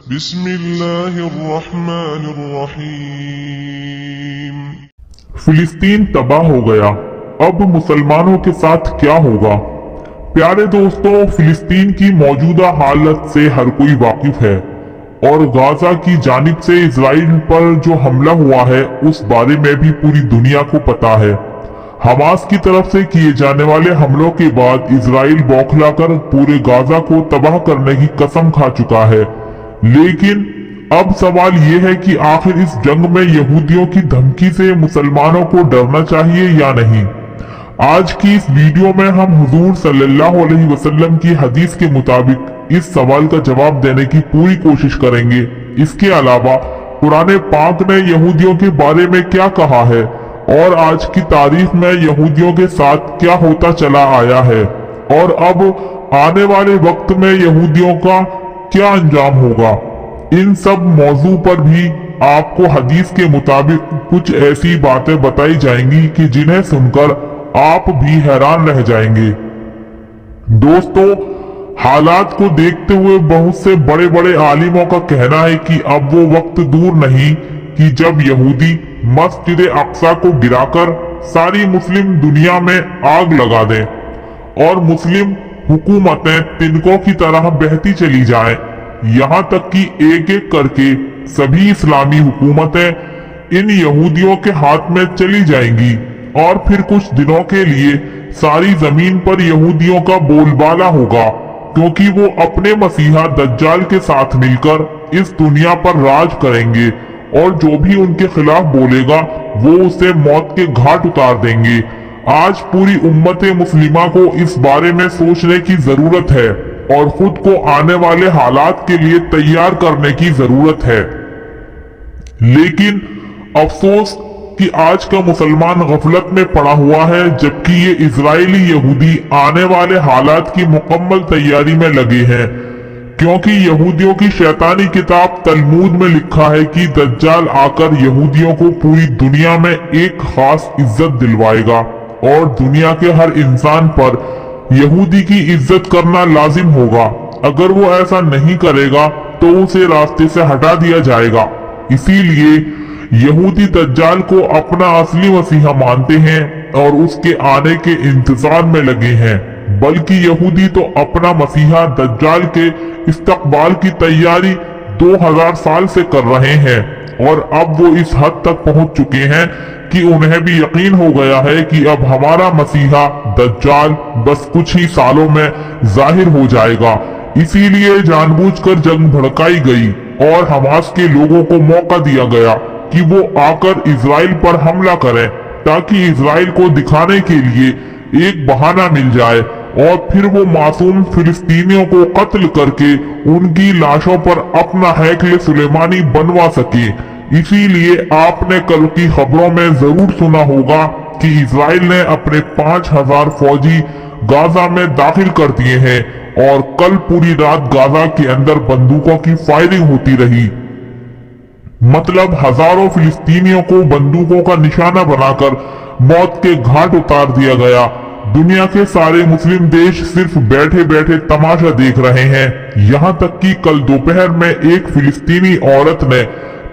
بسم الله الرحمن الرحيم। फिलिस्तीन तबाह हो गया, अब मुसलमानों के साथ क्या होगा। प्यारे दोस्तों, फिलिस्तीन की मौजूदा हालत से हर कोई वाकिफ है और गाजा की जानिब से इजराइल पर जो हमला हुआ है उस बारे में भी पूरी दुनिया को पता है। हमास की तरफ से किए जाने वाले हमलों के बाद इजराइल बौखलाकर पूरे गाजा को तबाह करने की कसम खा चुका है। लेकिन अब सवाल ये है कि आखिर इस जंग में यहूदियों की धमकी से मुसलमानों को डरना चाहिए या नहीं। आज की इस वीडियो में हम हुजूर सल्लल्लाहु अलैहि वसल्लम की हदीस के मुताबिक इस सवाल का जवाब देने की पूरी कोशिश करेंगे। इसके अलावा कुरान पाक ने यहूदियों के बारे में क्या कहा है और आज की तारीख में यहूदियों के साथ क्या होता चला आया है और अब आने वाले वक्त में यहूदियों का क्या अंजाम होगा। इन सब मौजू पर भी आपको हदीस के मुताबिक कुछ ऐसी बातें बताई जाएंगी कि जिन्हें सुनकर आप भी हैरान रह जाएंगे। दोस्तों, हालात को देखते हुए बहुत से बड़े बड़े आलिमों का कहना है कि अब वो वक्त दूर नहीं कि जब यहूदी मस्जिद अक्सा को गिराकर सारी मुस्लिम दुनिया में आग लगा दें और मुस्लिम हुकूमतें तिनकों की तरह बहती चली जाएं। यहाँ तक कि एक एक करके सभी इस्लामी हुकूमतें इन यहूदियों के हाथ में चली जाएंगी और फिर कुछ दिनों के लिए सारी जमीन पर यहूदियों का बोलबाला होगा, क्योंकि वो अपने मसीहा दज्जाल के साथ मिलकर इस दुनिया पर राज करेंगे और जो भी उनके खिलाफ बोलेगा वो उसे मौत के घाट उतार देंगे। आज पूरी उम्मत मुस्लिमा को इस बारे में सोचने की जरूरत है और खुद को आने वाले हालात के लिए तैयार करने की जरूरत है। लेकिन अफसोस कि आज का मुसलमान गफलत में पड़ा हुआ है, जबकि ये इजरायली यहूदी आने वाले हालात की मुकम्मल तैयारी में लगे हैं, क्योंकि यहूदियों की शैतानी किताब तलमूद में लिखा है कि दज्जाल आकर यहूदियों को पूरी दुनिया में एक खास इज्जत दिलवाएगा और दुनिया के हर इंसान पर यहूदी की इज्जत करना लाजिम होगा। अगर वो ऐसा नहीं करेगा तो उसे रास्ते से हटा दिया जाएगा। इसीलिए यहूदी दज्जाल को अपना असली मसीहा मानते हैं और उसके आने के इंतजार में लगे हैं, बल्कि यहूदी तो अपना मसीहा दज्जाल के इस्तकबाल की तैयारी 2000 साल से कर रहे हैं और अब वो इस हद तक पहुंच चुके हैं कि उन्हें भी यकीन हो गया है कि अब हमारा मसीहा दज्जाल बस कुछ ही सालों में जाहिर हो जाएगा। इसीलिए जानबूझकर जंग भड़काई गई और हमास के लोगों को मौका दिया गया कि वो आकर इजराइल पर हमला करें, ताकि इजराइल को दिखाने के लिए एक बहाना मिल जाए और फिर वो मासूम फिलिस्तीनियों को कत्ल करके उनकी लाशों पर अपना हैकल सुलेमानी बनवा सके। इसीलिए आपने कल की खबरों में जरूर सुना होगा कि इजराइल ने अपने 5000 फौजी गाजा में दाखिल कर दिए हैं और कल पूरी रात गाजा के अंदर बंदूकों की फायरिंग होती रही। मतलब हजारों फिलिस्तीनियों को बंदूकों का निशाना बनाकर मौत के घाट उतार दिया गया। दुनिया के सारे मुस्लिम देश सिर्फ बैठे बैठे तमाशा देख रहे हैं। यहाँ तक कि कल दोपहर में एक फिलिस्तीनी औरत ने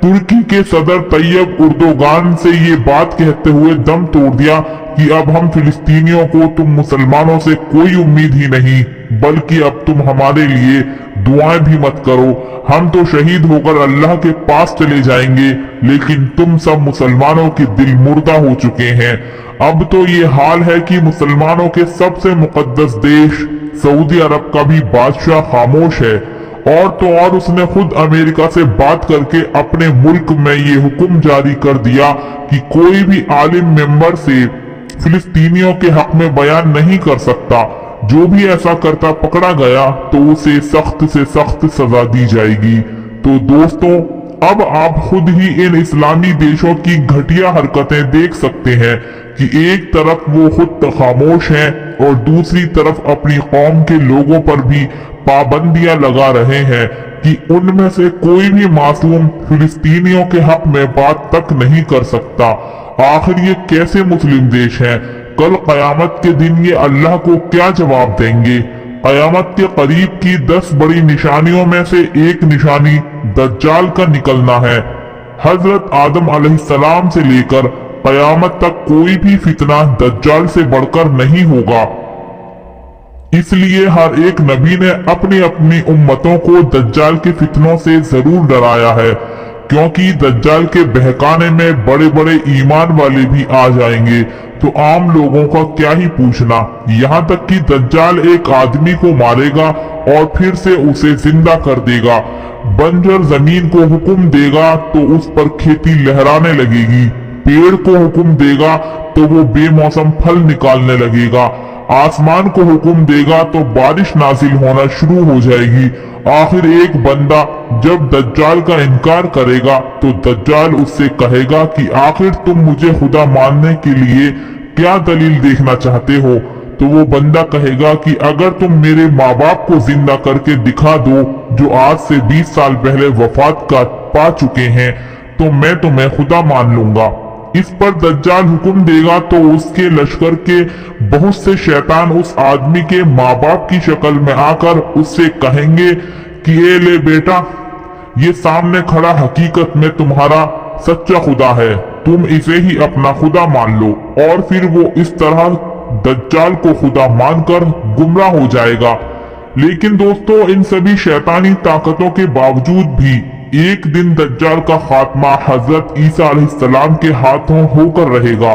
तुर्की के सदर तैयब उर्दोगान से ये बात कहते हुए दम तोड़ दिया कि अब हम फिलिस्तीनियों को तुम मुसलमानों से कोई उम्मीद ही नहीं, बल्कि अब तुम हमारे लिए दुआएं भी मत करो। हम तो शहीद होकर अल्लाह के पास चले जाएंगे, लेकिन तुम सब मुसलमानों के दिल मुर्दा हो चुके हैं। अब तो ये हाल है कि मुसलमानों के सबसे मुकद्दस देश सऊदी अरब का भी बादशाह खामोश है और तो और उसने खुद अमेरिका से बात करके अपने मुल्क में ये हुक्म जारी कर दिया कि कोई भी आलिम मेंबर से फिलिस्तीनियों के हक में बयान नहीं कर सकता। जो भी ऐसा करता पकड़ा गया तो उसे सख्त से सख्त सजा दी जाएगी। तो दोस्तों, अब आप खुद ही इन इस्लामी देशों की घटिया हरकतें देख सकते हैं कि एक तरफ वो खुद खामोश हैं और दूसरी तरफ अपनी कौम के लोगों पर भी पाबंदियां लगा रहे हैं कि उनमें से कोई भी मासूम फिलिस्तीनियों के हक में बात तक नहीं कर सकता। आखिर ये कैसे मुस्लिम देश हैं? कल कयामत के दिन ये अल्लाह को क्या जवाब देंगे? क़यामत के करीब की 10 बड़ी निशानियों में से एक निशानी दज्जाल का निकलना है। हजरत आदम अलैहिस्सलाम से लेकर क़यामत तक कोई भी फितना दज्जाल से बढ़कर नहीं होगा। इसलिए हर एक नबी ने अपनी अपनी उम्मतों को दज्जाल के फितनों से जरूर डराया है, क्योंकि दज्जाल के बहकाने में बड़े बड़े ईमान वाले भी आ जाएंगे तो आम लोगों का क्या ही पूछना। यहाँ तक कि दज्जाल एक आदमी को मारेगा और फिर से उसे जिंदा कर देगा। बंजर जमीन को हुक्म देगा तो उस पर खेती लहराने लगेगी। पेड़ को हुक्म देगा तो वो बेमौसम फल निकालने लगेगा। आसमान को हुक्म देगा तो बारिश नाजिल होना शुरू हो जाएगी। आखिर एक बंदा जब दज्जाल का इनकार करेगा तो दज्जाल उससे कहेगा कि आखिर तुम मुझे खुदा मानने के लिए क्या दलील देखना चाहते हो। तो वो बंदा कहेगा कि अगर तुम मेरे माँ बाप को जिंदा करके दिखा दो जो आज से 20 साल पहले वफात का पा चुके हैं तो मैं तुम्हें खुदा मान लूंगा। इस पर दज्जाल हुक्म देगा तो उसके लश्कर के बहुत से शैतान उस आदमी के माँ बाप की शक्ल में आकर उससे कहेंगे कि ए ले बेटा, ये सामने खड़ा हकीकत में तुम्हारा सच्चा खुदा है, तुम इसे ही अपना खुदा मान लो। और फिर वो इस तरह दज्जाल को खुदा मानकर गुमराह हो जाएगा। लेकिन दोस्तों, इन सभी शैतानी ताकतों के बावजूद भी एक दिन दज्जाल का खात्मा हजरत ईसा अलैहिस्सलाम के हाथों होकर रहेगा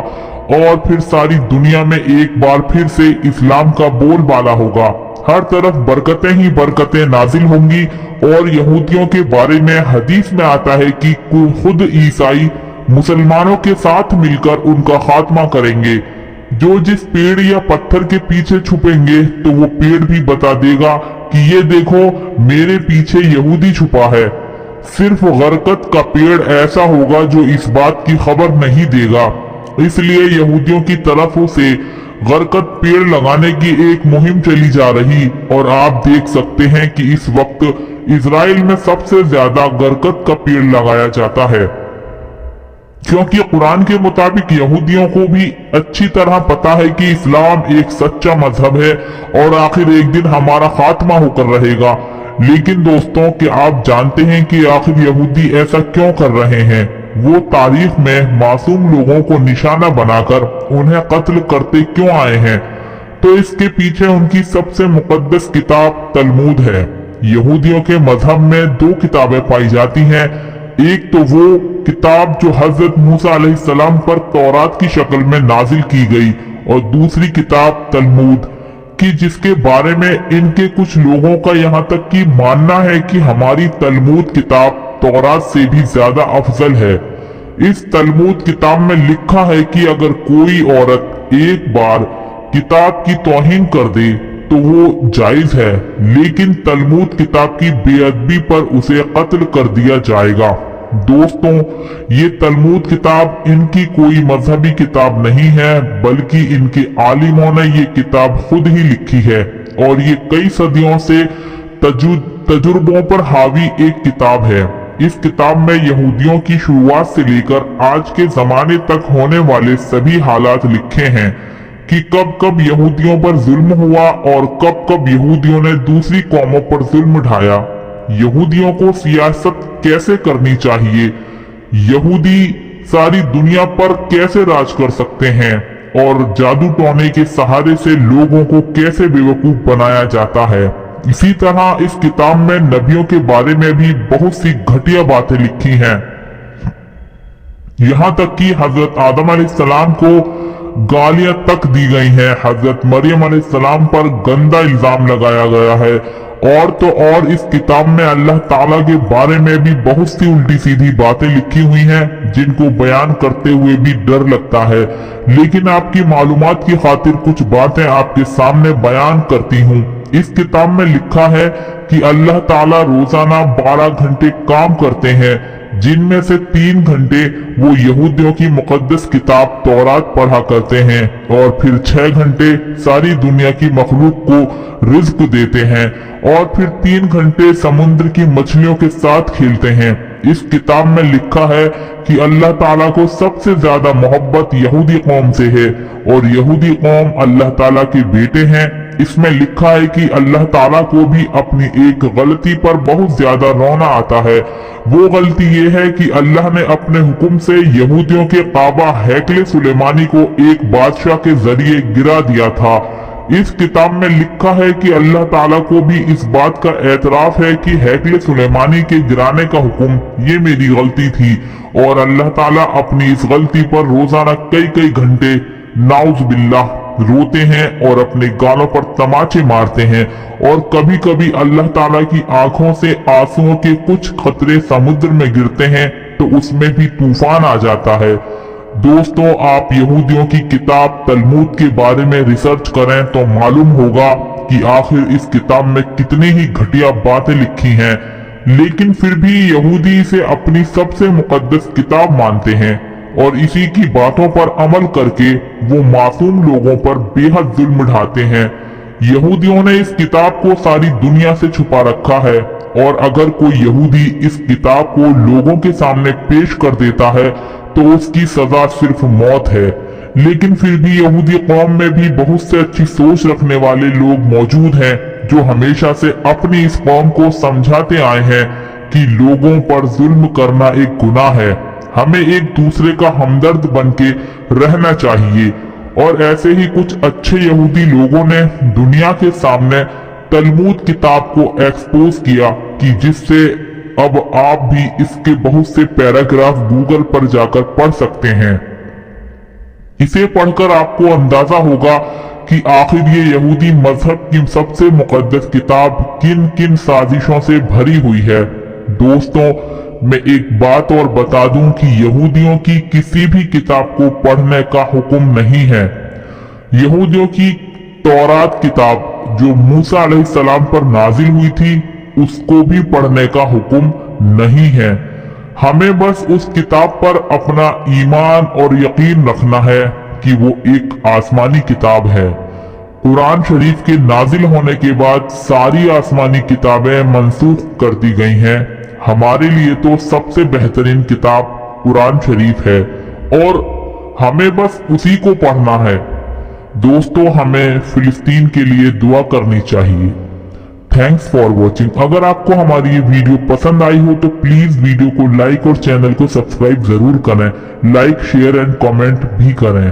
और फिर सारी दुनिया में एक बार फिर से इस्लाम का बोलबाला होगा। हर तरफ बरकतें ही बरकतें नाजिल होंगी। और यहूदियों के बारे में हदीस में आता है कि खुद ईसाई मुसलमानों के साथ मिलकर उनका खात्मा करेंगे। जो जिस पेड़ या पत्थर के पीछे छुपेंगे तो वो पेड़ भी बता देगा कि ये देखो मेरे पीछे यहूदी छुपा है। सिर्फ गरकत का पेड़ ऐसा होगा जो इस बात की खबर नहीं देगा। इसलिए यहूदियों की तरफ से गरकत पेड़ लगाने की एक मुहिम चली जा रही और आप देख सकते हैं कि इस वक्त इजराइल में सबसे ज्यादा गरकत का पेड़ लगाया जाता है, क्योंकि कुरान के मुताबिक यहूदियों को भी अच्छी तरह पता है कि इस्लाम एक सच्चा मजहब है और आखिर एक दिन हमारा खात्मा होकर रहेगा। लेकिन दोस्तों, क्या आप जानते हैं कि आखिर यहूदी ऐसा क्यों कर रहे हैं? वो तारीख में मासूम लोगों को निशाना बनाकर उन्हें कत्ल करते क्यों आए हैं? तो इसके पीछे उनकी सबसे मुकद्दस किताब तलमूद है। यहूदियों के मजहब में 2 किताबें पाई जाती हैं। एक तो वो किताब जो हजरत मूसा अलैहिस्सलाम पर तौरात की शक्ल में नाजिल की गई और दूसरी किताब तलमूद कि जिसके बारे में इनके कुछ लोगों का यहाँ तक कि मानना है कि हमारी तलमूद किताब तौरात से भी ज्यादा अफजल है। इस तलमूद किताब में लिखा है कि अगर कोई औरत एक बार किताब की तौहीन कर दे तो वो जायज है, लेकिन तलमूद किताब की बेअदबी पर उसे कत्ल कर दिया जाएगा। दोस्तों, ये तलमूद किताब इनकी कोई मजहबी किताब नहीं है, बल्कि इनके आलिमों ने ये किताब खुद ही लिखी है और ये कई सदियों से तजुर्बों पर हावी एक किताब है। इस किताब में यहूदियों की शुरुआत से लेकर आज के जमाने तक होने वाले सभी हालात लिखे हैं कि कब कब यहूदियों पर जुल्म हुआ और कब कब यहूदियों ने दूसरी कौमों पर जुल्म ढाया। यहूदियों को सियासत कैसे करनी चाहिए, यहूदी सारी दुनिया पर कैसे राज कर सकते हैं और जादू टोने के सहारे से लोगों को कैसे बेवकूफ बनाया जाता है। इसी तरह इस किताब में नबियों के बारे में भी बहुत सी घटिया बातें लिखी हैं। यहाँ तक कि हजरत आदम अलैहिस्सलाम को गालियां तक दी गई हैं। हजरत मरियम अलैहिस्सलाम पर गंदा इल्जाम लगाया गया है। और तो और इस किताब में अल्लाह ताला के बारे में भी बहुत सी उल्टी सीधी बातें लिखी हुई हैं जिनको बयान करते हुए भी डर लगता है। लेकिन आपकी मालूमात की खातिर कुछ बातें आपके सामने बयान करती हूँ। इस किताब में लिखा है कि अल्लाह ताला रोजाना 12 घंटे काम करते हैं, जिनमें से 3 घंटे वो यहूदियों की मुकद्दस किताब तौरात पढ़ा करते हैं और फिर 6 घंटे सारी दुनिया की मखलूक को रिज्क देते हैं और फिर 3 घंटे समुद्र की मछलियों के साथ खेलते हैं। इस किताब में लिखा है कि अल्लाह ताला को सबसे ज्यादा मोहब्बत यहूदी कौम से है और यहूदी कौम अल्लाह ताला के बेटे हैं इसमें लिखा है कि अल्लाह ताला को भी अपनी एक गलती पर बहुत ज्यादा रोना आता है। वो गलती ये है कि अल्लाह ने अपने हुक्म से यहूदियों के काबा हैकले सुलेमानी को एक बादशाह के जरिए गिरा दिया था। इस किताब में लिखा है कि अल्लाह ताला को भी इस बात का एतराफ है कि हैकले सुलेमानी के गिराने का हुक्म ये मेरी गलती थी, और अल्लाह ताला अपनी इस गलती पर रोजाना कई कई घंटे नाउज बिल्लाह रोते हैं और अपने गालों पर तमाचे मारते हैं, और कभी कभी अल्लाह ताला की आंखों से आंसुओं के कुछ कतरे समुद्र में गिरते हैं तो उसमें भी तूफान आ जाता है। दोस्तों, आप यहूदियों की किताब तलमूद के बारे में रिसर्च करें तो मालूम होगा कि आखिर इस किताब में कितनी ही घटिया बातें लिखी हैं, लेकिन फिर भी यहूदी इसे अपनी सबसे मुकद्दस किताब मानते हैं और इसी की बातों पर अमल करके वो मासूम लोगों पर बेहद जुल्म ढाते हैं। यहूदियों ने इस किताब को सारी दुनिया से छुपा रखा है, और अगर कोई यहूदी इस किताब को लोगों के सामने पेश कर देता है तो उसकी सजा सिर्फ मौत है। लेकिन फिर भी यहूदी कौम में भी बहुत से अच्छी सोच रखने वाले लोग मौजूद हैं जो हमेशा से अपनी इस कौम को समझाते आए हैं कि लोगों पर जुल्म करना एक गुनाह है, हमें एक दूसरे का हमदर्द बनके रहना चाहिए। और ऐसे ही कुछ अच्छे यहूदी लोगों ने दुनिया के सामने तलमूद किताब को एक्सपोज किया कि जिससे अब आप भी इसके बहुत से पैराग्राफ गूगल पर जाकर पढ़ सकते हैं। इसे पढ़कर आपको अंदाजा होगा कि आखिर ये यहूदी मजहब की सबसे मुकद्दस किताब किन किन साजिशों से भरी हुई है। दोस्तों, मैं एक बात और बता दूं कि यहूदियों की किसी भी किताब को पढ़ने का हुक्म नहीं है। यहूदियों की तौरात किताब जो मूसा अलैहिस्सलाम पर नाजिल हुई थी, उसको भी पढ़ने का हुक्म नहीं है। हमें बस उस किताब पर अपना ईमान और यकीन रखना है कि वो एक आसमानी किताब है। कुरान शरीफ के नाजिल होने के बाद सारी आसमानी किताबें मनसूख कर दी गई हैं। हमारे लिए तो सबसे बेहतरीन किताब कुरान शरीफ है और हमें बस उसी को पढ़ना है। दोस्तों, हमें फिलिस्तीन के लिए दुआ करनी चाहिए। Thanks for watching. अगर आपको हमारी ये वीडियो पसंद आई हो तो प्लीज वीडियो को लाइक और चैनल को सब्सक्राइब जरूर करें। लाइक, शेयर एंड कमेंट भी करें।